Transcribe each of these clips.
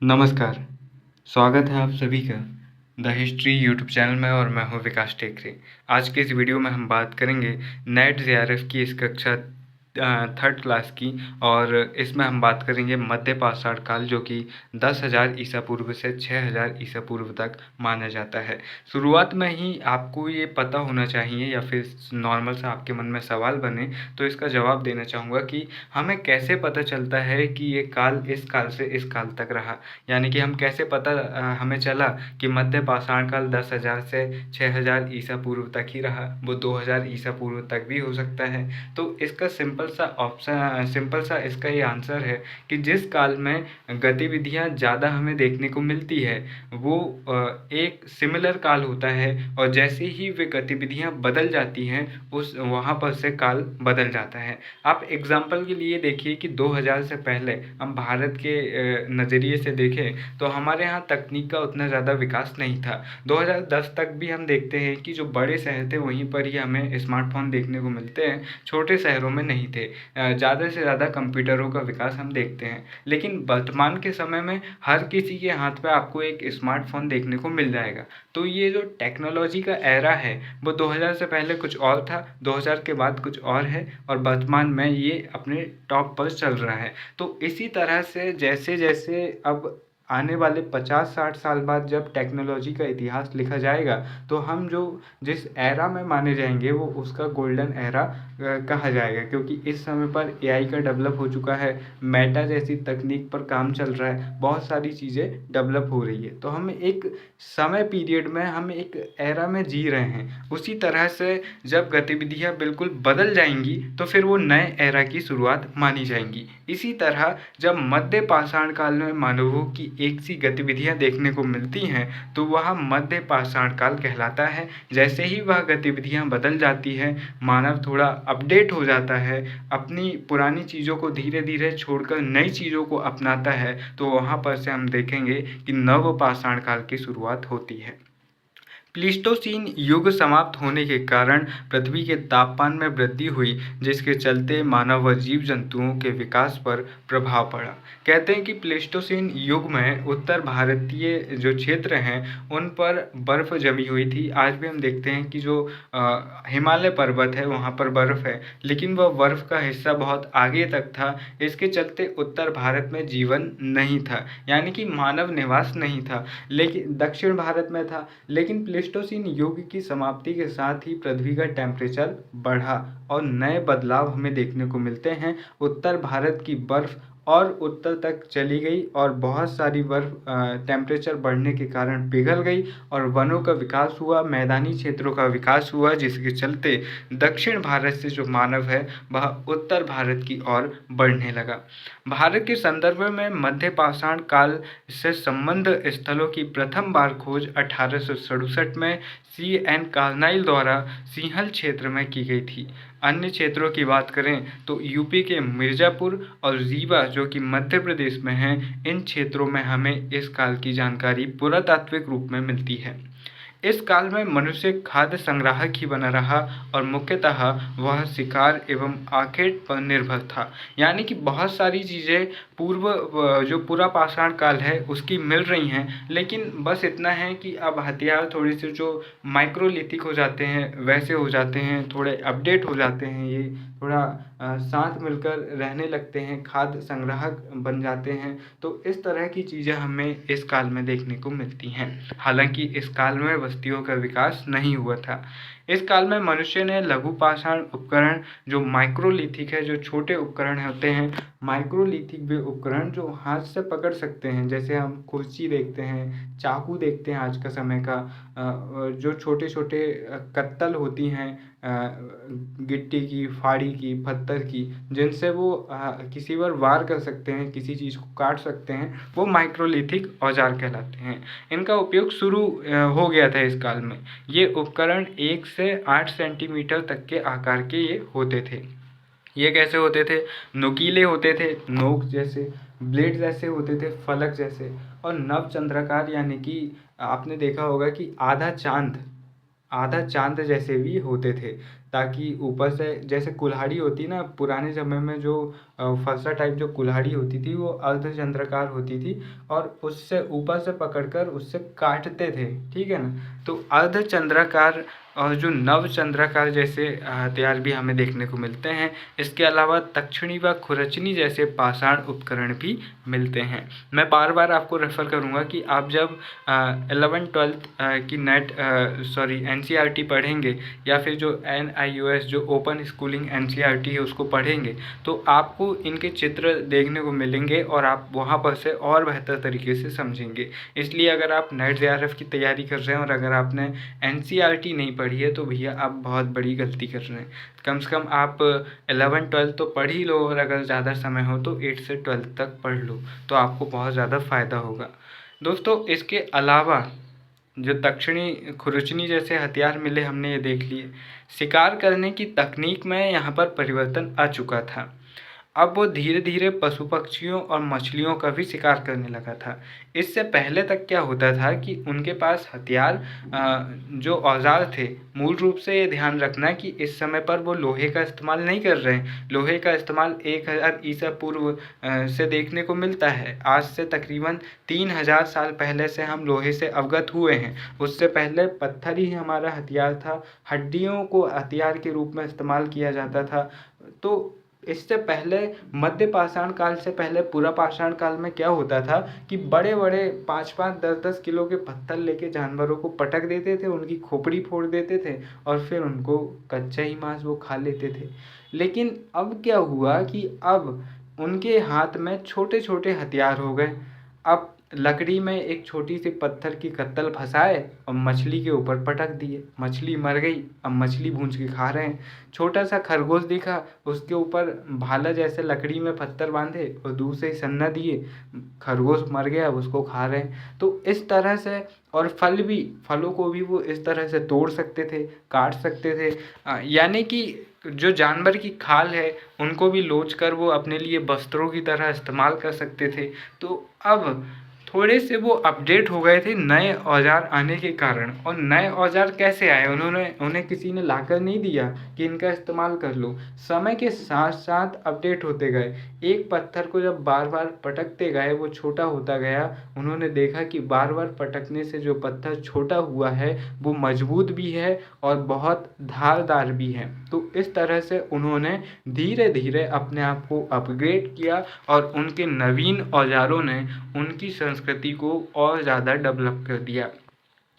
नमस्कार, स्वागत है आप सभी का द हिस्ट्री यूट्यूब चैनल में और मैं हूं विकास टेकरे। आज के इस वीडियो में हम बात करेंगे नेट जेआरएफ की इस कक्षा थर्ड क्लास की, और इसमें हम बात करेंगे मध्य पाषाण काल, जो कि 10,000 ईसा पूर्व से 6,000 ईसा पूर्व तक माना जाता है। शुरुआत में ही आपको ये पता होना चाहिए, या फिर नॉर्मल सा आपके मन में सवाल बने तो इसका जवाब देना चाहूँगा कि हमें कैसे पता चलता है कि ये काल इस काल से इस काल तक रहा। यानी कि हम कैसे पता हमें चला कि मध्य पाषाण काल 10,000 से 6,000 ईसा पूर्व तक ही रहा, वो 2,000 ईसा पूर्व तक भी हो सकता है। तो इसका सिंपल सा इसका ये आंसर है कि जिस काल में गतिविधियां ज़्यादा हमें देखने को मिलती है वो एक सिमिलर काल होता है, और जैसे ही वे गतिविधियां बदल जाती हैं उस वहाँ पर से काल बदल जाता है। आप एग्जाम्पल के लिए देखिए कि 2000 से पहले हम भारत के नज़रिए से देखें तो हमारे यहाँ तकनीक का उतना ज़्यादा विकास नहीं था। 2010 तक भी हम देखते हैं कि जो बड़े शहर थे वहीं पर ही हमें स्मार्टफोन देखने को मिलते हैं, छोटे शहरों में नहीं थे। ज़्यादा से ज़्यादा कंप्यूटरों का विकास हम देखते हैं, लेकिन वर्तमान के समय में हर किसी के हाथ पे आपको एक स्मार्टफोन देखने को मिल जाएगा। तो ये जो टेक्नोलॉजी का एरा है वो 2000 से पहले कुछ और था, 2000 के बाद कुछ और है, और वर्तमान में ये अपने टॉप पर चल रहा है। तो इसी तरह से जैसे जैसे अब आने वाले 50-60 साल बाद जब टेक्नोलॉजी का इतिहास लिखा जाएगा तो हम जिस एरा में माने जाएंगे वो उसका गोल्डन एरा कहा जाएगा, क्योंकि इस समय पर एआई का डेवलप हो चुका है, मेटा जैसी तकनीक पर काम चल रहा है, बहुत सारी चीज़ें डेवलप हो रही है। तो हम एक समय पीरियड में हम एक एरा में जी रहे हैं। उसी तरह से जब गतिविधियां बिल्कुल बदल जाएंगी तो फिर वो नए एरा की शुरुआत मानी जाएंगी। इसी तरह जब मध्य पाषाण काल में मानवों की एक सी गतिविधियां देखने को मिलती हैं तो वह मध्य पाषाण काल कहलाता है। जैसे ही वह गतिविधियां बदल जाती है, मानव थोड़ा अपडेट हो जाता है, अपनी पुरानी चीज़ों को धीरे धीरे छोड़कर नई चीज़ों को अपनाता है, तो वहाँ पर से हम देखेंगे कि नव पाषाण काल की शुरुआत होती है। प्लीस्टोसीन युग समाप्त होने के कारण पृथ्वी के तापमान में वृद्धि हुई, जिसके चलते मानव व जीव जंतुओं के विकास पर प्रभाव पड़ा। कहते हैं कि प्लीस्टोसीन युग में उत्तर भारतीय जो क्षेत्र हैं उन पर बर्फ़ जमी हुई थी। आज भी हम देखते हैं कि जो हिमालय पर्वत है वहाँ पर बर्फ़ है, लेकिन वह बर्फ़ का हिस्सा बहुत आगे तक था। इसके चलते उत्तर भारत में जीवन नहीं था, यानी कि मानव निवास नहीं था, लेकिन दक्षिण भारत में था। लेकिन प्लीस्टोसीन युग की समाप्ति के साथ ही पृथ्वी का टेम्परेचर बढ़ा और नए बदलाव हमें देखने को मिलते हैं। उत्तर भारत की बर्फ़ और उत्तर तक चली गई, और बहुत सारी बर्फ़ टेम्परेचर बढ़ने के कारण पिघल गई, और वनों का विकास हुआ, मैदानी क्षेत्रों का विकास हुआ, जिसके चलते दक्षिण भारत से जो मानव है वह उत्तर भारत की ओर बढ़ने लगा। भारत के संदर्भ में मध्य पाषाण काल से संबंध स्थलों की प्रथम बार खोज 1867 में C.N. कार्नाइल द्वारा सिंहल क्षेत्र में की गई थी। अन्य क्षेत्रों की बात करें तो यूपी के मिर्ज़ापुर और रीवा, जो कि मध्य प्रदेश में हैं, इन क्षेत्रों में हमें इस काल की जानकारी पुरातात्विक रूप में मिलती है। इस काल में मनुष्य खाद्य संग्राहक ही बना रहा, और मुख्यतः वह शिकार एवं आखेट पर निर्भर था। यानी कि बहुत सारी चीज़ें जो पूरा पाषाण काल है उसकी मिल रही हैं, लेकिन बस इतना है कि अब हथियार थोड़े से जो माइक्रोलिथिक हो जाते हैं वैसे हो जाते हैं, थोड़े अपडेट हो जाते हैं, ये थोड़ा साथ मिलकर रहने लगते हैं, खाद्य संग्राहक बन जाते हैं। तो इस तरह की चीज़ें हमें इस काल में देखने को मिलती हैं। हालांकि इस काल में बस्तियों का विकास नहीं हुआ था। इस काल में मनुष्य ने लघु पाषाण उपकरण, जो माइक्रोलिथिक है, जो छोटे उपकरण होते हैं, माइक्रोलिथिक वे उपकरण जो हाथ से पकड़ सकते हैं, जैसे हम कुर्सी देखते हैं, चाकू देखते हैं आज का समय का, जो छोटे छोटे कत्तल होती हैं गिट्टी की, फाड़ी की, पत्थर की, जिनसे वो किसी पर वार कर सकते हैं, किसी चीज़ को काट सकते हैं, वो माइक्रोलिथिक औजार कहलाते हैं। इनका उपयोग शुरू हो गया था इस काल में। ये उपकरण 1 से 8 सेंटीमीटर तक के आकार के ये होते थे। ये कैसे होते थे? नुकीले होते थे, नोक जैसे, ब्लेड जैसे होते थे, फलक जैसे, और नवचंद्राकार, यानी कि आपने देखा होगा कि आधा चांद जैसे भी होते थे। ताकि ऊपर से जैसे कुल्हाड़ी होती ना, पुराने समय में जो फरसा टाइप जो कुल्हाड़ी होती थी वो अर्धचंद्राकार होती थी और उससे ऊपर से पकड़कर उससे काटते थे, ठीक है ना। तो अर्धचंद्राकार और जो नवचंद्राकार जैसे हथियार भी हमें देखने को मिलते हैं। इसके अलावा तक्षणी व खुरचनी जैसे पाषाण उपकरण भी मिलते हैं। मैं बार बार आपको रेफ़र करूँगा कि आप जब 11th-12th की NCERT पढ़ेंगे या फिर जो NIOS जो ओपन स्कूलिंग NCERT है उसको पढ़ेंगे, तो आपको इनके चित्र देखने को मिलेंगे और आप वहाँ पर से और बेहतर तरीके से समझेंगे। इसलिए अगर आप नेट JRF की तैयारी कर रहे हैं और अगर आपने NCERT नहीं पढ़ी है तो भैया आप बहुत बड़ी गलती कर रहे हैं। कम से कम आप 11th-12th तो पढ़ ही लो और अगर ज़्यादा समय हो तो 8th से 12th तक पढ़ लो, तो आपको बहुत ज़्यादा फ़ायदा होगा। दोस्तों, इसके अलावा जो दक्षिणी खुरचनी जैसे हथियार मिले हमने ये देख लिए। शिकार करने की तकनीक में यहाँ पर परिवर्तन आ चुका था। अब वो धीरे धीरे पशु पक्षियों और मछलियों का भी शिकार करने लगा था। इससे पहले तक क्या होता था कि उनके पास हथियार जो औजार थे, मूल रूप से ये ध्यान रखना कि इस समय पर वो लोहे का इस्तेमाल नहीं कर रहे हैं। लोहे का इस्तेमाल 1000 ईसा पूर्व से देखने को मिलता है। आज से तकरीबन 3000 साल पहले से हम लोहे से अवगत हुए हैं। उससे पहले पत्थर ही हमारा हथियार था। हड्डियों को हथियार के रूप में इस्तेमाल किया जाता था। तो इससे पहले मध्य पाषाण काल से पहले पूरा पाषाण काल में क्या होता था कि बड़े बड़े 5-5 10-10 किलो के पत्थर लेके जानवरों को पटक देते थे, उनकी खोपड़ी फोड़ देते थे और फिर उनको कच्चा ही मांस वो खा लेते थे। लेकिन अब क्या हुआ कि अब उनके हाथ में छोटे छोटे हथियार हो गए। अब लकड़ी में एक छोटी सी पत्थर की कत्तल फंसाए और मछली के ऊपर पटक दिए, मछली मर गई। अब मछली भून के खा रहे हैं। छोटा सा खरगोश दिखा, उसके ऊपर भाला जैसे लकड़ी में पत्थर बांधे और दूसरे सन्ना दिए, खरगोश मर गया, उसको खा रहे हैं। तो इस तरह से, और फलों को भी वो इस तरह से तोड़ सकते थे, काट सकते थे। यानी कि जो जानवर की खाल है उनको भी लोच कर वो अपने लिए वस्त्रों की तरह इस्तेमाल कर सकते थे। तो अब थोड़े से वो अपडेट हो गए थे नए औजार आने के कारण। और नए औजार कैसे आए, उन्हें किसी ने लाकर नहीं दिया कि इनका इस्तेमाल कर लो। समय के साथ साथ अपडेट होते गए। एक पत्थर को जब बार बार पटकते गए वो छोटा होता गया। उन्होंने देखा कि बार बार पटकने से जो पत्थर छोटा हुआ है वो मजबूत भी है और बहुत धारदार भी है। तो इस तरह से उन्होंने धीरे धीरे अपने आप को अपग्रेड किया और उनके नवीन औजारों ने उनकी संस्कृति को और ज़्यादा डेवलप कर दिया।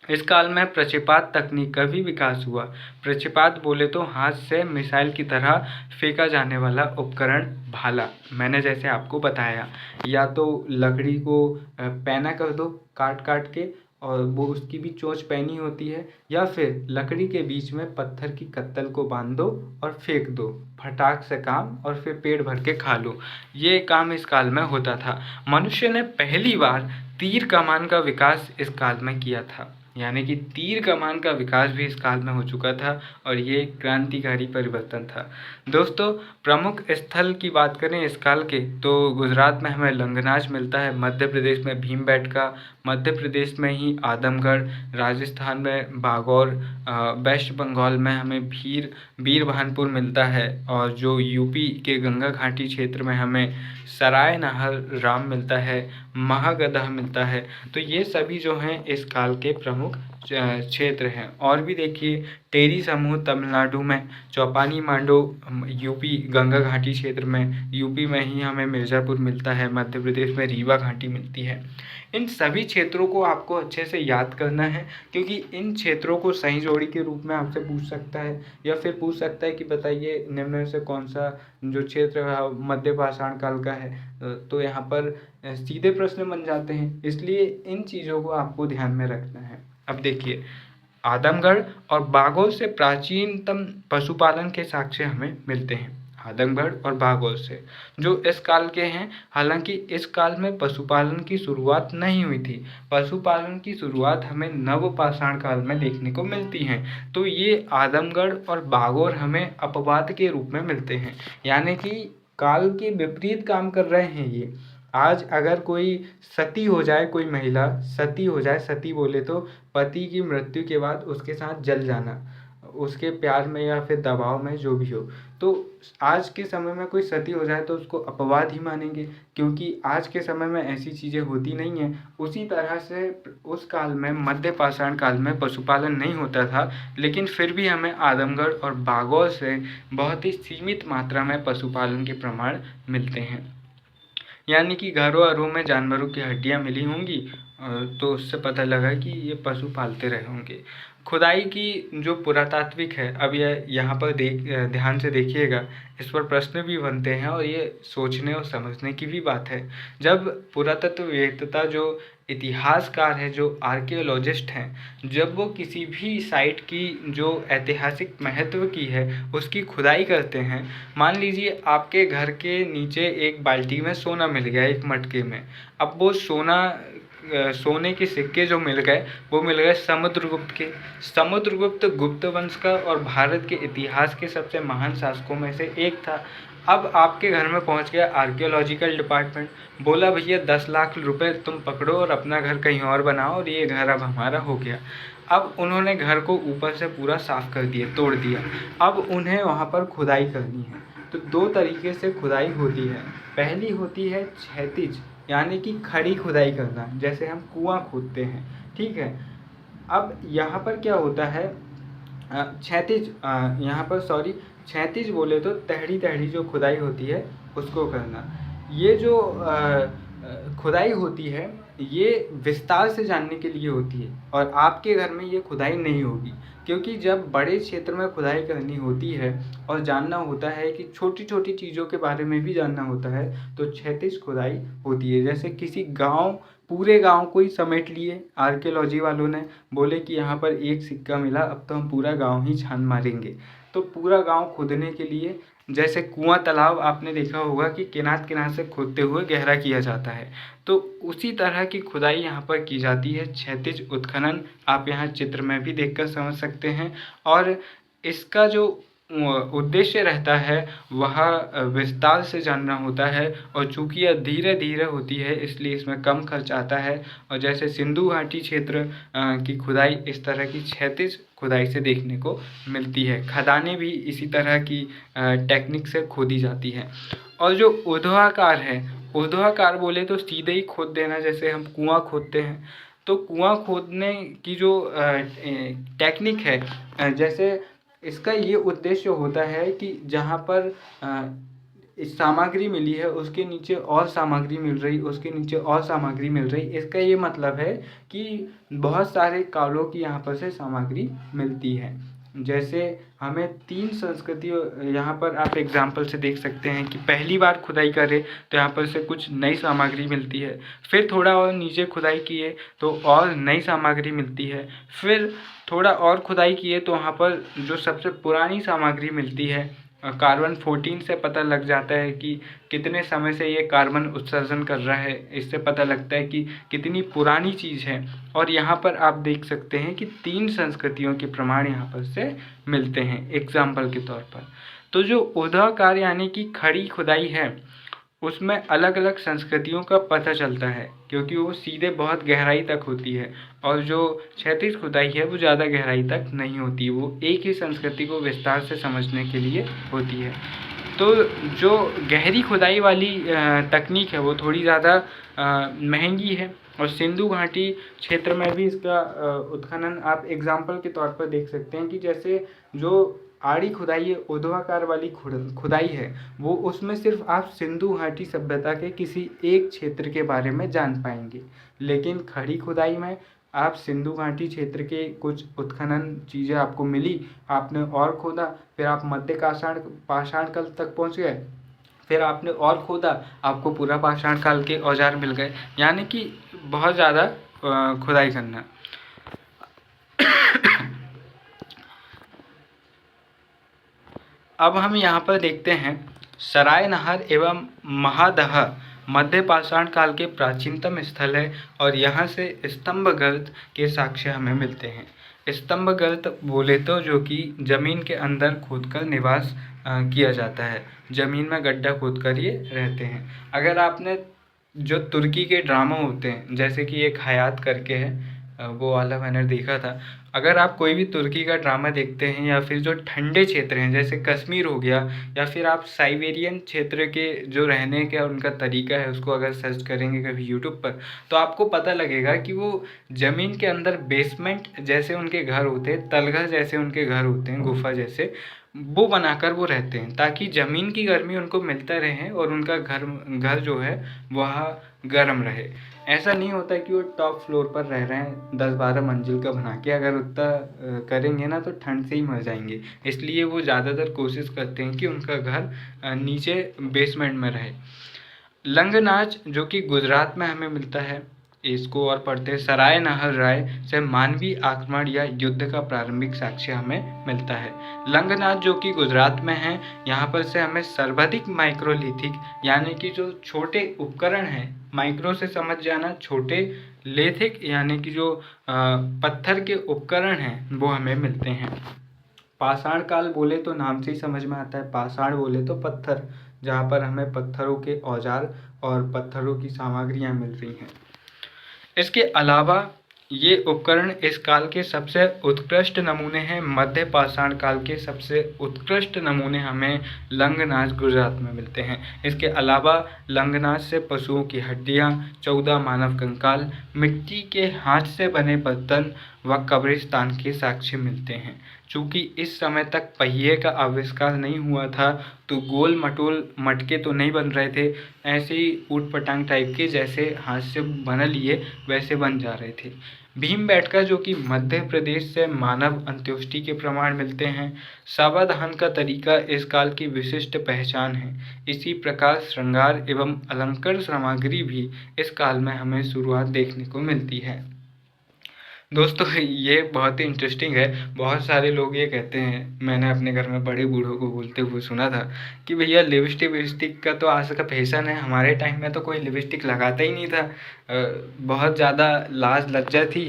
इस काल में प्रक्षेपात तकनीक का भी विकास हुआ। प्रक्षेपात बोले तो हाथ से मिसाइल की तरह फेंका जाने वाला उपकरण भाला। मैंने जैसे आपको बताया, या तो लकड़ी को पैना कर दो काट काट के और वो उसकी भी चोंच पैनी होती है, या फिर लकड़ी के बीच में पत्थर की कत्तल को बांध दो और फेंक दो, फटाक से काम, और फिर पेट भर के खा लो। ये काम इस काल में होता था। मनुष्य ने पहली बार तीर कमान का विकास इस काल में किया था। यानी कि तीर कमान का विकास भी इस काल में हो चुका था और ये क्रांतिकारी परिवर्तन था। दोस्तों, प्रमुख स्थल की बात करें इस काल के तो गुजरात में हमें लंगनाज मिलता है, मध्य प्रदेश में भीमबेटका, मध्य प्रदेश में ही आदमगढ़, राजस्थान में बागौर, वेस्ट बंगाल में हमें वीरभानपुर मिलता है और जो यूपी के गंगा घाटी क्षेत्र में हमें सराय नहर राम मिलता है, महागधा मिलता है। तो ये सभी जो हैं इस काल के प्रमुख क्षेत्र हैं। और भी देखिए, टेरी समूह तमिलनाडु में, चौपानी मांडो यूपी गंगा घाटी क्षेत्र में, यूपी में ही हमें मिर्ज़ापुर मिलता है, मध्य प्रदेश में रीवा घाटी मिलती है। इन सभी क्षेत्रों को आपको अच्छे से याद करना है क्योंकि इन क्षेत्रों को सही जोड़ी के रूप में आपसे पूछ सकता है या फिर पूछ सकता है कि बताइए निम्न में से कौन सा जो क्षेत्र मध्य पाषाण काल का है। तो यहाँ पर सीधे प्रश्न बन जाते हैं, इसलिए इन चीज़ों को आपको ध्यान में रखना है। अब देखिए, आदमगढ़ और बागोल से प्राचीनतम पशुपालन के साक्ष्य हमें मिलते हैं। आदमगढ़ और बागोल से जो इस काल के हैं। हालांकि इस काल में पशुपालन की शुरुआत नहीं हुई थी। पशुपालन की शुरुआत हमें नवपाषाण काल में देखने को मिलती है। तो ये आदमगढ़ और बागोर हमें अपवाद के रूप में मिलते हैं, यानी कि काल के विपरीत काम कर रहे हैं ये। आज अगर कोई सती हो जाए, कोई महिला सती हो जाए, सती बोले तो पति की मृत्यु के बाद उसके साथ जल जाना, उसके प्यार में या फिर दबाव में, जो भी हो। तो आज के समय में कोई सती हो जाए तो उसको अपवाद ही मानेंगे, क्योंकि आज के समय में ऐसी चीज़ें होती नहीं हैं। उसी तरह से उस काल में, मध्य पाषाण काल में पशुपालन नहीं होता था, लेकिन फिर भी हमें आदमगढ़ और बागौर से बहुत ही सीमित मात्रा में पशुपालन के प्रमाण मिलते हैं। यानी कि घरों में जानवरों की हड्डियां मिली होंगी, तो उससे पता लगा कि ये पशु पालते रहे होंगे। खुदाई की जो पुरातात्विक है, अब यह यहाँ पर ध्यान से देखिएगा, इस पर प्रश्न भी बनते हैं और ये सोचने और समझने की भी बात है। जब पुरातत्ववेत्ता, जो इतिहासकार है, जो आर्कियोलॉजिस्ट हैं, जब वो किसी भी साइट की जो ऐतिहासिक महत्व की है उसकी खुदाई करते हैं, मान लीजिए आपके घर के नीचे एक बाल्टी में सोना मिल गया, एक मटके में। अब वो सोने के सिक्के जो मिल गए, वो मिल गए समुद्रगुप्त के। समुद्रगुप्त गुप्त वंश का और भारत के इतिहास के सबसे महान शासकों में से एक था। अब आपके घर में पहुंच गया आर्कियोलॉजिकल डिपार्टमेंट, बोला भैया 10 लाख रुपए तुम पकड़ो और अपना घर कहीं और बनाओ, और ये घर अब हमारा हो गया। अब उन्होंने घर को ऊपर से पूरा साफ कर दिया, तोड़ दिया। अब उन्हें वहाँ पर खुदाई करनी है। तो दो तरीके से खुदाई होती है। पहली होती है क्षैतिज, यानी कि खड़ी खुदाई करना, जैसे हम कुआं खोदते हैं, ठीक है। अब यहाँ पर क्या होता है, क्षैतिज बोले तो टेढ़ी जो खुदाई होती है उसको करना। ये जो खुदाई होती है ये विस्तार से जानने के लिए होती है, और आपके घर में ये खुदाई नहीं होगी, क्योंकि जब बड़े क्षेत्र में खुदाई करनी होती है और जानना होता है कि छोटी छोटी चीज़ों के बारे में भी जानना होता है, तो क्षैतिज खुदाई होती है। जैसे किसी पूरे गांव को ही समेट लिए आर्कियोलॉजी वालों ने, बोले कि यहाँ पर एक सिक्का मिला, अब तो हम पूरा गांव ही छान मारेंगे। तो पूरा गांव खोदने के लिए, जैसे कुआं तालाब आपने देखा होगा कि किनार से खोदते हुए गहरा किया जाता है, तो उसी तरह की खुदाई यहाँ पर की जाती है, क्षैतिज उत्खनन। आप यहाँ चित्र में भी देखकर समझ सकते हैं। और इसका जो उद्देश्य रहता है वह विस्तार से जानना होता है, और चूँकि यह धीरे धीरे होती है इसलिए इसमें कम खर्च आता है। और जैसे सिंधु घाटी क्षेत्र की खुदाई इस तरह की क्षैतिज खुदाई से देखने को मिलती है। खदानें भी इसी तरह की टेक्निक से खोदी जाती हैं। और जो ऊर्ध्वाकार है, ऊर्ध्वाकार बोले तो सीधे ही खोद देना, जैसे हम कुआं खोदते हैं। तो कुआं खोदने की जो टेक्निक है, जैसे इसका ये उद्देश्य होता है कि जहाँ पर सामग्री मिली है उसके नीचे और सामग्री मिल रही, उसके नीचे और सामग्री मिल रही। इसका ये मतलब है कि बहुत सारे कालों की यहाँ पर से सामग्री मिलती है। जैसे हमें 3 संस्कृतियों, यहाँ पर आप एग्जाम्पल से देख सकते हैं कि पहली बार खुदाई करें तो यहाँ पर से कुछ नई सामग्री मिलती है, फिर थोड़ा और नीचे खुदाई किए तो और नई सामग्री मिलती है, फिर थोड़ा और खुदाई किए तो वहाँ पर जो सबसे पुरानी सामग्री मिलती है, कार्बन 14 से पता लग जाता है कि कितने समय से ये कार्बन उत्सर्जन कर रहा है। इससे पता लगता है कि कितनी पुरानी चीज़ है। और यहाँ पर आप देख सकते हैं कि 3 संस्कृतियों के प्रमाण यहाँ पर से मिलते हैं एग्जाम्पल के तौर पर। तो जो ऊर्ध्वाकार यानी कि खड़ी खुदाई है उसमें अलग अलग संस्कृतियों का पता चलता है, क्योंकि वो सीधे बहुत गहराई तक होती है, और जो क्षैतिज खुदाई है वो ज़्यादा गहराई तक नहीं होती, वो एक ही संस्कृति को विस्तार से समझने के लिए होती है। तो जो गहरी खुदाई वाली तकनीक है वो थोड़ी ज़्यादा महंगी है, और सिंधु घाटी क्षेत्र में भी इसका उत्खनन आप एग्जाम्पल के तौर पर देख सकते हैं कि जैसे जो आड़ी खुदाई है, ऊर्ध्वाकार वाली खुदाई है, वो उसमें सिर्फ आप सिंधु घाटी सभ्यता के किसी एक क्षेत्र के बारे में जान पाएंगे। लेकिन खड़ी खुदाई में आप सिंधु घाटी क्षेत्र के कुछ उत्खनन चीज़ें आपको मिली, आपने और खोदा, फिर आप मध्य पाषाण काल तक पहुँच गए, फिर आपने और खोदा, आपको पूरा पाषाण काल के औजार मिल गए। यानी कि बहुत ज़्यादा खुदाई करना। अब हम यहाँ पर देखते हैं सरायनहर एवं महादह मध्य पाषाण काल के प्राचीनतम स्थल है, और यहाँ से स्तंभगर्त के साक्ष्य हमें मिलते हैं। स्तंभगर्त बोले तो जो कि ज़मीन के अंदर खोदकर निवास किया जाता है, ज़मीन में गड्ढा खोदकर ये रहते हैं। अगर आपने जो तुर्की के ड्रामा होते हैं, जैसे कि एक हयात करके है, वो वाला मैंने देखा था। अगर आप कोई भी तुर्की का ड्रामा देखते हैं या फिर जो ठंडे क्षेत्र हैं जैसे कश्मीर हो गया, या फिर आप साइबेरियन क्षेत्र के जो रहने का उनका तरीका है उसको अगर सर्च करेंगे कभी यूट्यूब पर, तो आपको पता लगेगा कि वो ज़मीन के अंदर बेसमेंट जैसे उनके घर होते हैं, तलघर जैसे उनके घर होते हैं, गुफा जैसे, वो बनाकर वो रहते हैं ताकि ज़मीन की गर्मी उनको मिलता रहे और उनका घर घर जो है वह गर्म रहे। ऐसा नहीं होता कि वो टॉप फ्लोर पर रह रहे हैं 10-12 मंजिल का बना के, अगर उतना करेंगे ना तो ठंड से ही मर जाएंगे। इसलिए वो ज़्यादातर कोशिश करते हैं कि उनका घर नीचे बेसमेंट में रहे। लंग नाच जो कि गुजरात में हमें मिलता है, इसको और पढ़ते हैं सराय नहर राय से मानवीय आक्रमण या युद्ध का प्रारंभिक साक्ष्य हमें मिलता है। लंगनाथ जो कि गुजरात में है, यहाँ पर से हमें सर्वाधिक माइक्रोलिथिक यानी कि जो छोटे उपकरण हैं, माइक्रो से समझ जाना, छोटे, लेथिक यानी कि जो पत्थर के उपकरण हैं वो हमें मिलते हैं। पाषाण काल बोले तो नाम से ही समझ में आता है, पाषाण बोले तो पत्थर, जहाँ पर हमें पत्थरों के औजार और पत्थरों की सामग्रियाँ मिल रही हैं। इसके अलावा ये उपकरण इस काल के सबसे उत्कृष्ट नमूने हैं। मध्य पाषाण काल के सबसे उत्कृष्ट नमूने हमें लंगनाच गुजरात में मिलते हैं। इसके अलावा लंगनाच से पशुओं की हड्डियाँ, 14 मानव कंकाल, मिट्टी के हाथ से बने बर्तन व कब्रिस्तान के साक्ष्य मिलते हैं। चूँकि इस समय तक पहिए का आविष्कार नहीं हुआ था तो गोल मटोल मटके तो नहीं बन रहे थे, ऐसे ही ऊट पटांग टाइप के जैसे हाथ से बना लिए वैसे बन जा रहे थे। भीमबेटका जो कि मध्य प्रदेश से मानव अंत्येष्टि के प्रमाण मिलते हैं। शवदहन का तरीका इस काल की विशिष्ट पहचान है। इसी प्रकार श्रृंगार एवं अलंकार सामग्री भी इस काल में हमें शुरुआत देखने को मिलती है। दोस्तों ये बहुत ही इंटरेस्टिंग है। बहुत सारे लोग ये कहते हैं, मैंने अपने घर में बड़े बूढ़ों को बोलते हुए सुना था कि भैया लिपस्टिक विपस्टिक का तो आज का फैशन है, हमारे टाइम में तो कोई लिपस्टिक लगाता ही नहीं था। बहुत ज़्यादा लाज लज्जा थी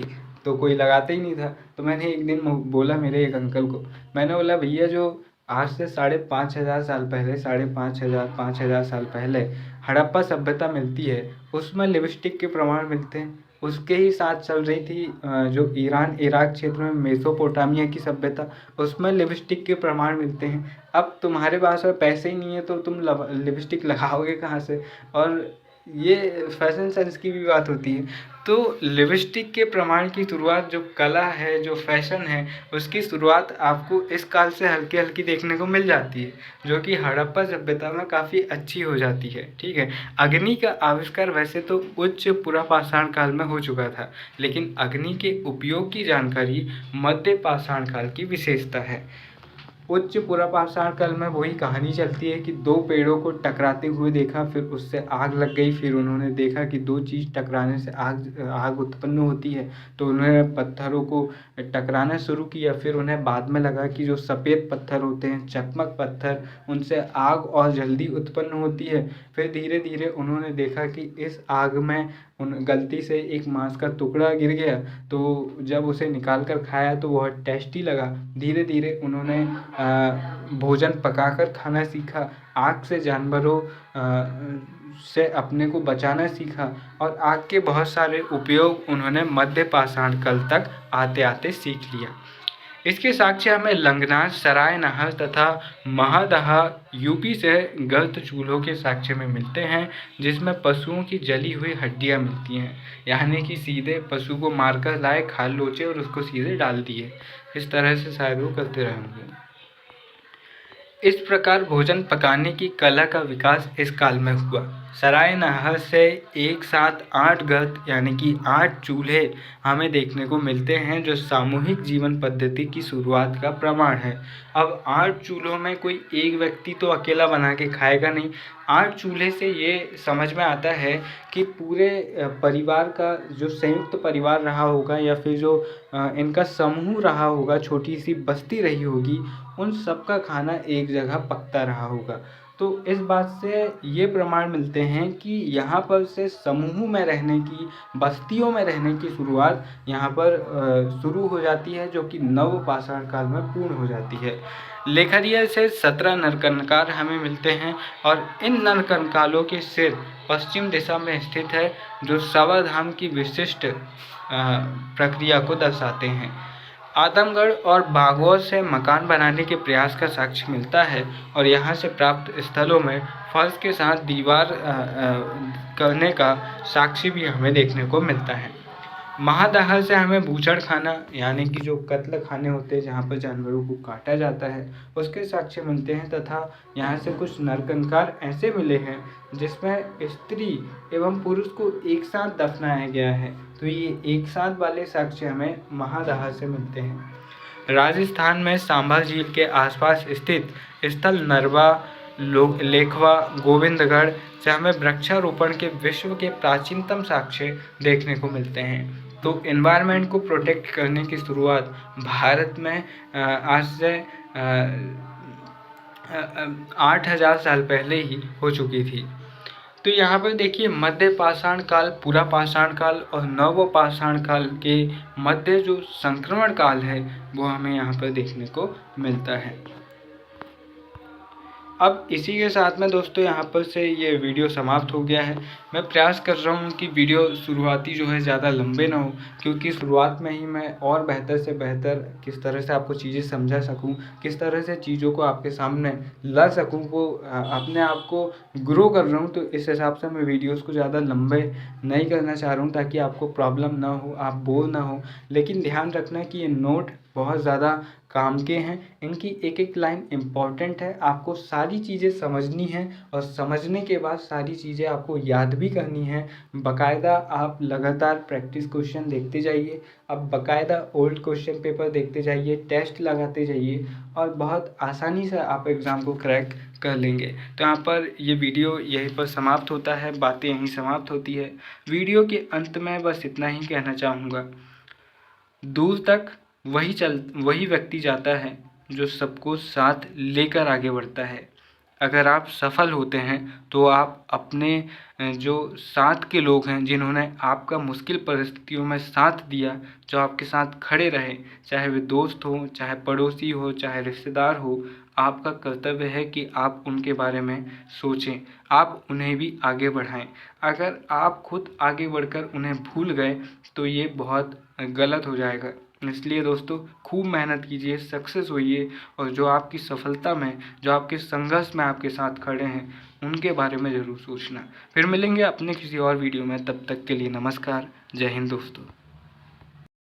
तो कोई लगाता ही नहीं था। तो मैंने एक दिन बोला मेरे एक अंकल को, मैंने बोला भैया जो आज से 5,500 साल पहले, 5,500 साल पहले हड़प्पा सभ्यता मिलती है उसमें लिपस्टिक के प्रमाण मिलते हैं। उसके ही साथ चल रही थी जो ईरान इराक क्षेत्र में मेसोपोटामिया की सभ्यता, उसमें लिपस्टिक के प्रमाण मिलते हैं। अब तुम्हारे पास पैसे ही नहीं है तो तुम लिपस्टिक लगाओगे कहाँ से? और ये फैशन सेंस की भी बात होती है। तो लिपस्टिक के प्रमाण की शुरुआत, जो कला है, जो फैशन है, उसकी शुरुआत आपको इस काल से हल्की हल्की देखने को मिल जाती है, जो कि हड़प्पा सभ्यता में काफ़ी अच्छी हो जाती है। ठीक है, अग्नि का आविष्कार वैसे तो उच्च पुरापाषाण काल में हो चुका था, लेकिन अग्नि के उपयोग की जानकारी मध्य पाषाण काल की विशेषता है। उच्च पुरापाषाण काल में वही कहानी चलती है कि दो पेड़ों को टकराते हुए देखा, फिर उससे आग लग गई, फिर उन्होंने देखा कि दो चीज़ टकराने से आग उत्पन्न होती है, तो उन्होंने पत्थरों को टकराना शुरू किया। फिर उन्हें बाद में लगा कि जो सफ़ेद पत्थर होते हैं, चकमक पत्थर, उनसे आग और जल्दी उत्पन्न होती है। फिर धीरे धीरे उन्होंने देखा कि इस आग में गलती से एक मांस का टुकड़ा गिर गया, तो जब उसे निकाल कर खाया तो वह टेस्टी लगा। धीरे धीरे उन्होंने भोजन पकाकर खाना सीखा, आग से जानवरों से अपने को बचाना सीखा, और आग के बहुत सारे उपयोग उन्होंने मध्य पाषाण काल तक आते आते सीख लिया। इसके साक्ष्य हमें लंगनाच, सराय नहर तथा महादहा यूपी से गलत चूल्हों के साक्ष्य में मिलते हैं, जिसमें पशुओं की जली हुई हड्डियां मिलती हैं, यानी कि सीधे पशु को मारकर लाए, खाल लोचे और उसको सीधे डाल दिए। इस तरह से शायद वो करते रहेंगे। इस प्रकार भोजन पकाने की कला का विकास इस काल में हुआ। सराय नहर से एक साथ 8 गत यानी कि 8 चूल्हे हमें देखने को मिलते हैं, जो सामूहिक जीवन पद्धति की शुरुआत का प्रमाण है। अब 8 चूल्हों में कोई एक व्यक्ति तो अकेला बना के खाएगा नहीं। 8 चूल्हे से ये समझ में आता है कि पूरे परिवार का जो संयुक्त परिवार रहा होगा, या फिर जो इनका समूह रहा होगा, छोटी सी बस्ती रही होगी, उन सब का खाना एक जगह पकता रहा होगा। तो इस बात से ये प्रमाण मिलते हैं कि यहाँ पर से समूह में रहने की, बस्तियों में रहने की शुरुआत यहाँ पर शुरू हो जाती है, जो कि नवपाषाण काल में पूर्ण हो जाती है। लेखरिया से 17 नरकंकाल हमें मिलते हैं और इन नरकंकालों के सिर पश्चिम दिशा में स्थित है, जो सवाधाम की विशिष्ट प्रक्रिया को दर्शाते हैं। आदमगढ़ और बागौर से मकान बनाने के प्रयास का साक्ष्य मिलता है और यहाँ से प्राप्त स्थलों में फर्श के साथ दीवार करने का साक्ष्य भी हमें देखने को मिलता है। महादहर से हमें बूचड़ खाना यानी कि जो कत्ल खाने होते हैं जहाँ पर जानवरों को काटा जाता है, उसके साक्ष्य मिलते हैं तथा यहाँ से कुछ नरकंकाल ऐसे मिले हैं जिसमें स्त्री एवं पुरुष को एक साथ दफनाया गया है। तो ये एक साथ वाले साक्ष्य हमें महादहर से मिलते हैं। राजस्थान में सांभर झील के आसपास स्थित स्थल नरवा, लेखवा, गोविंदगढ़ से हमें वृक्षारोपण के विश्व के प्राचीनतम साक्ष्य देखने को मिलते हैं। तो एनवायरनमेंट को प्रोटेक्ट करने की शुरुआत भारत में आज से 8000 साल पहले ही हो चुकी थी। तो यहाँ पर देखिए मध्य पाषाण काल, पूरा पाषाण काल और नव पाषाण काल के मध्य जो संक्रमण काल है वो हमें यहाँ पर देखने को मिलता है। अब इसी के साथ में दोस्तों यहाँ पर से ये वीडियो समाप्त हो गया है। मैं प्रयास कर रहा हूँ कि वीडियो शुरुआती जो है ज़्यादा लंबे ना हो, क्योंकि शुरुआत में ही मैं और बेहतर से बेहतर किस तरह से आपको चीज़ें समझा सकूँ, किस तरह से चीज़ों को आपके सामने ला सकूँ, वो अपने आप को ग्रो कर रहा हूँ। तो इस हिसाब से मैं वीडियोज़ को ज़्यादा लंबे नहीं करना चाह रहा हूँ ताकि आपको प्रॉब्लम ना हो, आप बोर ना हो। लेकिन ध्यान रखना कि ये नोट बहुत ज़्यादा काम के हैं, इनकी एक एक लाइन इम्पॉर्टेंट है, आपको सारी चीज़ें समझनी है और समझने के बाद सारी चीज़ें आपको याद भी करनी है। बाकायदा आप लगातार प्रैक्टिस क्वेश्चन देखते जाइए, अब बाकायदा ओल्ड क्वेश्चन पेपर देखते जाइए, टेस्ट लगाते जाइए और बहुत आसानी से आप एग्ज़ाम को क्रैक कर लेंगे। तो यहाँ पर ये वीडियो यहीं पर समाप्त होता है, बातें यहीं समाप्त होती है। वीडियो के अंत में बस इतना ही कहना चाहूँगा, दूर तक वही व्यक्ति जाता है जो सबको साथ लेकर आगे बढ़ता है। अगर आप सफल होते हैं तो आप अपने जो साथ के लोग हैं, जिन्होंने आपका मुश्किल परिस्थितियों में साथ दिया, जो आपके साथ खड़े रहे, चाहे वे दोस्त हो, चाहे पड़ोसी हो, चाहे रिश्तेदार हो, आपका कर्तव्य है कि आप उनके बारे में सोचें, आप उन्हें भी आगे बढ़ाएं। अगर आप खुद आगे बढ़कर उन्हें भूल गए तो ये बहुत गलत हो जाएगा। इसलिए दोस्तों खूब मेहनत कीजिए, सक्सेस होइए और जो आपकी सफलता में, जो आपके संघर्ष में आपके साथ खड़े हैं, उनके बारे में ज़रूर सोचना। फिर मिलेंगे अपने किसी और वीडियो में, तब तक के लिए नमस्कार, जय हिंद दोस्तों।